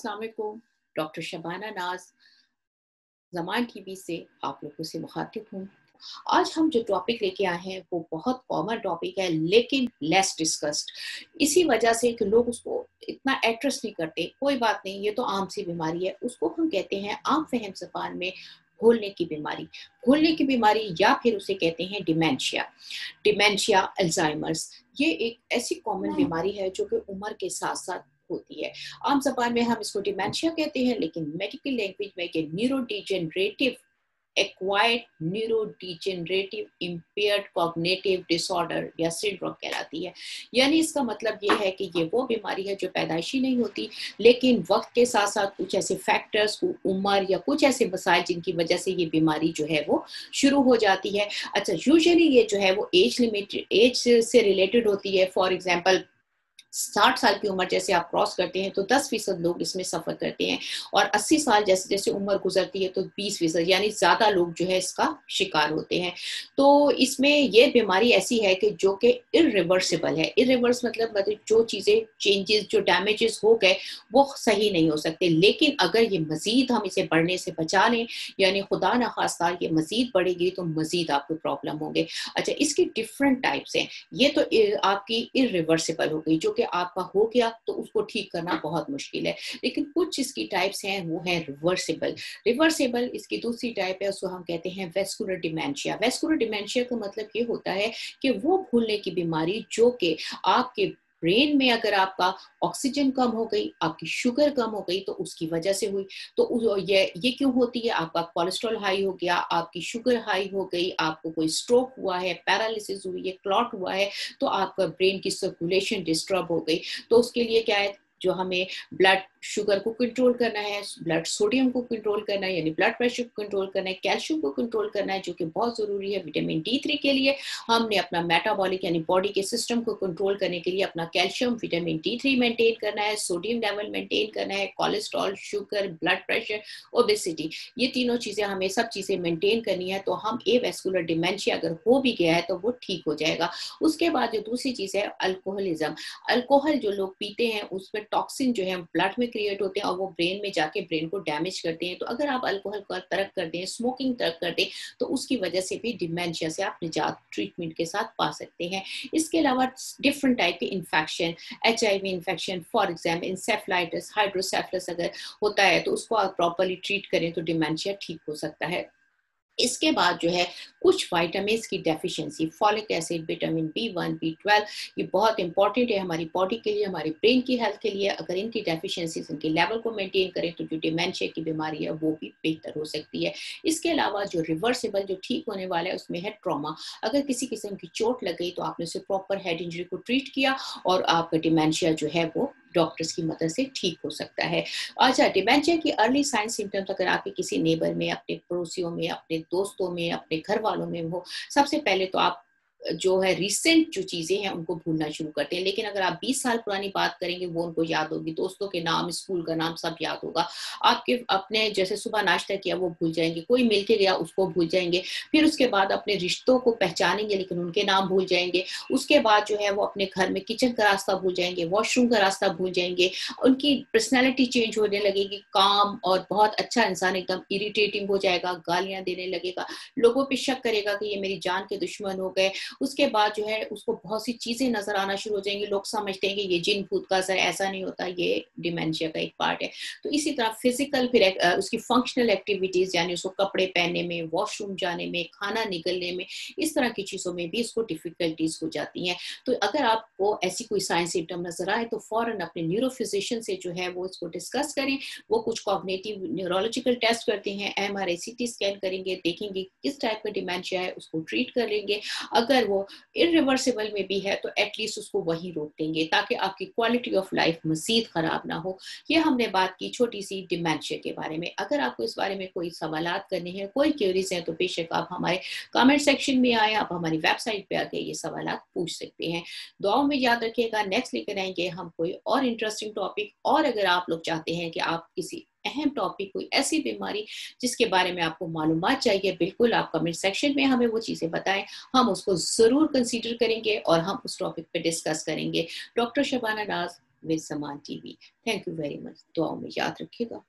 अस्सलाम वालेकुम। डॉक्टर शबाना नाज ज़मान टीवी से आप लोगों से मुखातिब हूँ। आज हम जो टॉपिक लेके आए हैं वो बहुत कॉमन टॉपिक है लेकिन लेस डिस्कस्ड। इसी वजह से कि लोग उसको इतना एड्रेस नहीं करते। कोई बात नहीं, ये तो आम सी बीमारी है। उसको हम कहते हैं आम फहम ज़बान में भूलने की बीमारी। भूलने की बीमारी या फिर उसे कहते हैं डिमेंशिया। डिमेंशिया, अल्जाइमर्स, ये एक ऐसी कॉमन बीमारी है जो कि उम्र के साथ-साथ होती है। आम ज़बान में हम इसको डिमेंशिया कहते हैं, लेकिन मेडिकल लैंग्वेज में ये neurodegenerative acquired neurodegenerative impaired cognitive disorder या सिंड्रोम कहलाती है। यानी इसका मतलब ये है कि ये वो बीमारी है जो पैदाइशी नहीं होती, लेकिन वक्त के साथ साथ कुछ ऐसे फैक्टर्स, उम्र या कुछ ऐसे मसाइल जिनकी वजह से ये बीमारी जो है वो शुरू हो जाती है। अच्छा, यूजुअली ये जो है वो एज से रिलेटेड होती है। फॉर एग्जाम्पल 60 साल की उम्र जैसे आप क्रॉस करते हैं तो 10% लोग इसमें सफ़र करते हैं, और 80 साल जैसे जैसे उम्र गुजरती है तो 20% यानी ज़्यादा लोग जो है इसका शिकार होते हैं। तो इसमें ये बीमारी ऐसी है कि जो कि इरिवर्सिबल है। इरिवर्स मतलब जो चीज़ें चेंजेस, जो डैमेजेस हो गए वो सही नहीं हो सकते, लेकिन अगर ये मज़ीद हम इसे बढ़ने से बचा लें, यानी खुदा न खास्ता ये मज़ीद बढ़ेगी तो मज़ीद आपको प्रॉब्लम होंगे। अच्छा, इसकी डिफरेंट टाइप्स हैं। ये तो आपकी इरिवर्सिबल हो गई, जो कि आपका हो गया तो उसको ठीक करना बहुत मुश्किल है। लेकिन कुछ इसकी टाइप्स हैं, वो है रिवर्सिबल। रिवर्सिबल इसकी दूसरी टाइप है, उसको हम कहते हैं वेस्कुलर डिमेंशिया। वेस्कुलर डिमेंशिया का मतलब ये होता है कि वो भूलने की बीमारी जो कि आपके ब्रेन में अगर आपका ऑक्सीजन कम हो गई, आपकी शुगर कम हो गई तो उसकी वजह से हुई। तो ये क्यों होती है? आपका कोलेस्ट्रॉल हाई हो गया, आपकी शुगर हाई हो गई, आपको कोई स्ट्रोक हुआ है, पैरालिसिस हुई है, क्लॉट हुआ है, तो आपका ब्रेन की सर्कुलेशन डिस्टर्ब हो गई। तो उसके लिए क्या है, जो हमें ब्लड शुगर को कंट्रोल करना है, ब्लड सोडियम को कंट्रोल करना है, यानी ब्लड प्रेशर को कंट्रोल करना है, कैल्शियम को कंट्रोल करना है जो कि बहुत ज़रूरी है विटामिन D3 के लिए। हमने अपना मेटाबॉलिक यानी बॉडी के सिस्टम को कंट्रोल करने के लिए अपना कैल्शियम, विटामिन D3 मेंटेन करना है, सोडियम लेवल मेंटेन करना है, cholesterol, sugar, blood pressure, obesity, ये तीनों चीज़ें हमें सब चीज़ें मेंटेन करनी है। तो हम एवेस्कुलर डिमेंशिया अगर हो भी गया है तो वो ठीक हो जाएगा। उसके बाद जो दूसरी चीज़ है अल्कोहलिज्म। अल्कोहल जो लोग पीते हैं उसमें टॉक्सिन जो है ब्लड में क्रिएट होते हैं और वो ब्रेन में जाके ब्रेन को डैमेज करते हैं। तो अगर आप अल्कोहल का तर्क कर दें, स्मोकिंग तर्क कर दें, तो उसकी वजह से भी डिमेंशिया से आप निजात ट्रीटमेंट के साथ पा सकते हैं। इसके अलावा डिफरेंट टाइप के infection, HIV infection, for example encephalitis, hydrocephalus अगर होता है तो उसको आप प्रॉपर्ली ट्रीट करें तो डिमेंशिया ठीक हो सकता है। इसके बाद जो है कुछ विटामिन की deficiency, folic acid, vitamin B1, B12, ये बहुत इंपॉर्टेंट है हमारी बॉडी के लिए, हमारे ब्रेन की हेल्थ के लिए। अगर इनकी डेफिशिएंसीज, इनके लेवल को मेंटेन करें तो जो डिमेंशिया की बीमारी है वो भी बेहतर हो सकती है। इसके अलावा जो रिवर्सिबल, जो ठीक होने वाला है, उसमें है ट्रॉमा। अगर किसी किस्म की चोट लग गई तो आपने उसे प्रॉपर हेड इंजरी को ट्रीट किया और आपका डिमेंशिया जो है वो डॉक्टर्स की मदद से ठीक हो सकता है। अच्छा, डिमेंशिया की अर्ली साइन सिम्टम्स अगर आपके किसी नेबर में, अपने पड़ोसियों में, अपने दोस्तों में, अपने घर वालों में हो, सबसे पहले तो आप जो है रिसेंट जो चीजें हैं उनको भूलना शुरू करते हैं। लेकिन अगर आप 20 साल पुरानी बात करेंगे वो उनको याद होगी, दोस्तों के नाम, स्कूल का नाम सब याद होगा। आपके अपने जैसे सुबह नाश्ता किया वो भूल जाएंगे, कोई मिलके गया उसको भूल जाएंगे, फिर उसके बाद अपने रिश्तों को पहचानेंगे लेकिन उनके नाम भूल जाएंगे। उसके बाद जो है वो अपने घर में किचन का रास्ता भूल जाएंगे, वॉशरूम का रास्ता भूल जाएंगे। उनकी पर्सनैलिटी चेंज होने लगेगी, काम और बहुत अच्छा इंसान एकदम इरिटेटिंग हो जाएगा, गालियां देने लगेगा, लोगों पे शक करेगा कि ये मेरी जान के दुश्मन हो गए। उसके बाद जो है उसको बहुत सी चीजें नजर आना शुरू हो जाएंगी, लोग समझते हैं कि ये जिन भूत का असर, ऐसा नहीं होता, ये डिमेंशिया का एक पार्ट है। तो इसी तरह फिजिकल, फिर उसकी फंक्शनल एक्टिविटीज यानी उसको कपड़े पहनने में, वॉशरूम जाने में, खाना निकलने में, इस तरह की चीजों में भी इसको डिफिकल्टीज हो जाती हैं। तो अगर आपको ऐसी कोई साइन सिम्टम नजर आए तो फौरन अपने न्यूरो फिजिशियन से जो है वो इसको डिस्कस करें। वो कुछ कॉग्निटिव न्यूरोलॉजिकल टेस्ट करते हैं, MRI CT स्कैन करेंगे, देखेंगे किस टाइप का डिमेंशिया है, उसको ट्रीट कर लेंगे। अगर वो इरिवर्सिबल में भी है तो एटलीस्ट उसको वहीं रोक देंगे ताकि आपकी क्वालिटी ऑफ लाइफ मजीद खराब ना हो। ये हमने बात की छोटी सी डिमेंशिया के बारे में। अगर आपको इस बारे में कोई सवालात करने हैं, कोई क्वेरीज हैं, तो बेशक आप हमारे कमेंट सेक्शन में आए, आप हमारी वेबसाइट पे आके ये सवालात पूछ सकते हैं। दुआओं में याद रखिएगा, नेक्स्ट लेकर आएंगे हम कोई और इंटरेस्टिंग टॉपिक। और अगर आप लोग चाहते हैं कि आप किसी अहम टॉपिक, कोई ऐसी बीमारी जिसके बारे में आपको मालूमात चाहिए, बिल्कुल आप कमेंट सेक्शन में हमें वो चीजें बताएं, हम उसको जरूर कंसीडर करेंगे और हम उस टॉपिक पे डिस्कस करेंगे। डॉक्टर शबाना नाज, विद समान TV. Thank you very much. दुआओं में याद रखिएगा।